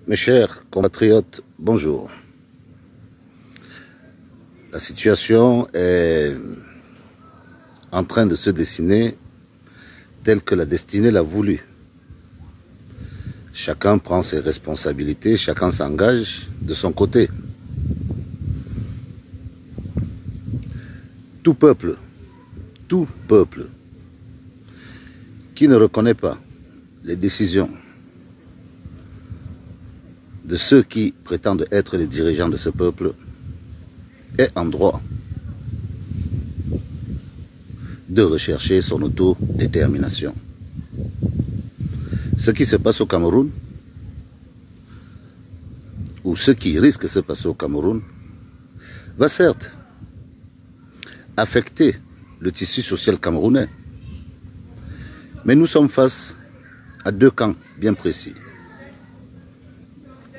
Mes chers compatriotes, bonjour. La situation est en train de se dessiner telle que la destinée l'a voulu. Chacun prend ses responsabilités, chacun s'engage de son côté. Tout peuple qui ne reconnaît pas les décisions de ceux qui prétendent être les dirigeants de ce peuple est en droit de rechercher son autodétermination. Ce qui se passe au Cameroun, ou ce qui risque de se passer au Cameroun, va certes affecter le tissu social camerounais, mais nous sommes face à deux camps bien précis.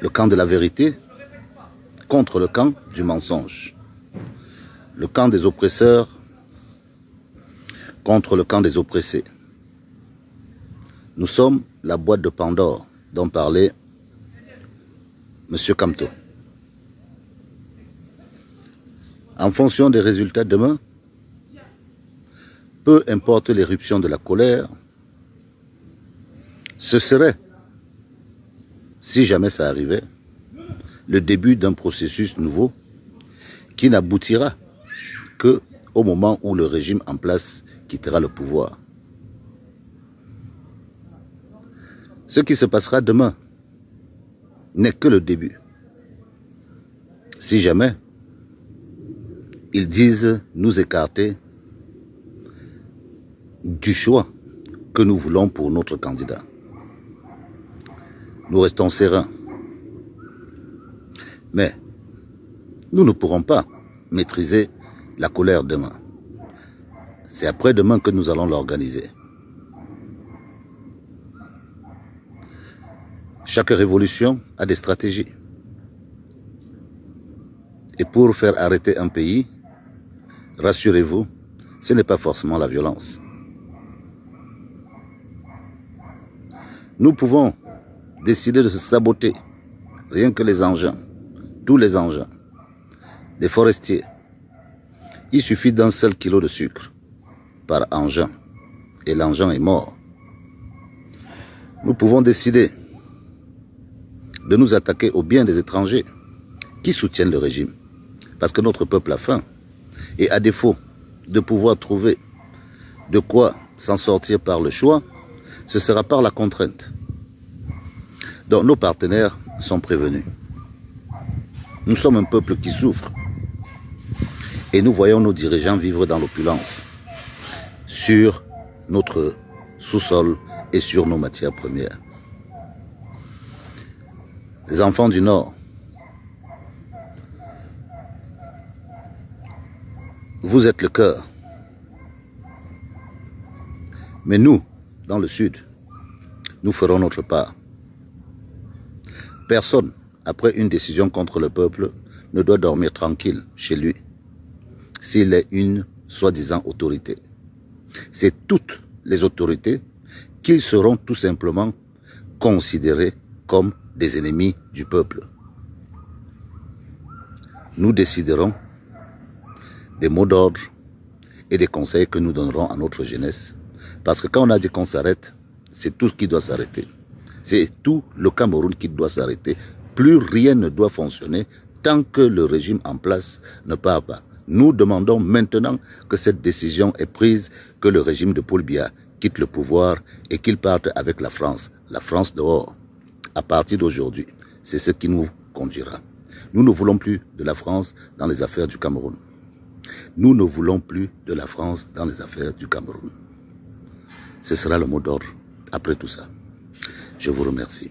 Le camp de la vérité contre le camp du mensonge. Le camp des oppresseurs contre le camp des oppressés. Nous sommes la boîte de Pandore dont parlait M. Kamto. En fonction des résultats demain, peu importe l'éruption de la colère, ce serait, si jamais ça arrivait, le début d'un processus nouveau qui n'aboutira qu'au moment où le régime en place quittera le pouvoir. Ce qui se passera demain n'est que le début. Si jamais ils disent nous écarter du choix que nous voulons pour notre candidat, nous restons sereins. Mais nous ne pourrons pas maîtriser la colère demain. C'est après-demain que nous allons l'organiser. Chaque révolution a des stratégies. Et pour faire arrêter un pays, rassurez-vous, ce n'est pas forcément la violence. Nous pouvons décider de se saboter, rien que les engins, tous les engins, des forestiers. Il suffit d'un seul kilo de sucre par engin et l'engin est mort. Nous pouvons décider de nous attaquer aux biens des étrangers qui soutiennent le régime parce que notre peuple a faim et à défaut de pouvoir trouver de quoi s'en sortir par le choix, ce sera par la contrainte. Donc nos partenaires sont prévenus. Nous sommes un peuple qui souffre et nous voyons nos dirigeants vivre dans l'opulence sur notre sous-sol et sur nos matières premières. Les enfants du Nord, vous êtes le cœur. Mais nous, dans le Sud, nous ferons notre part. Personne, après une décision contre le peuple, ne doit dormir tranquille chez lui s'il est une soi-disant autorité. C'est toutes les autorités qui seront tout simplement considérées comme des ennemis du peuple. Nous déciderons des mots d'ordre et des conseils que nous donnerons à notre jeunesse. Parce que quand on a dit qu'on s'arrête, c'est tout ce qui doit s'arrêter. C'est tout le Cameroun qui doit s'arrêter. Plus rien ne doit fonctionner tant que le régime en place ne part pas. Nous demandons maintenant que cette décision est prise, que le régime de Paul Biya quitte le pouvoir et qu'il parte avec la France dehors. À partir d'aujourd'hui, c'est ce qui nous conduira. Nous ne voulons plus de la France dans les affaires du Cameroun. Nous ne voulons plus de la France dans les affaires du Cameroun. Ce sera le mot d'ordre après tout ça. Je vous remercie.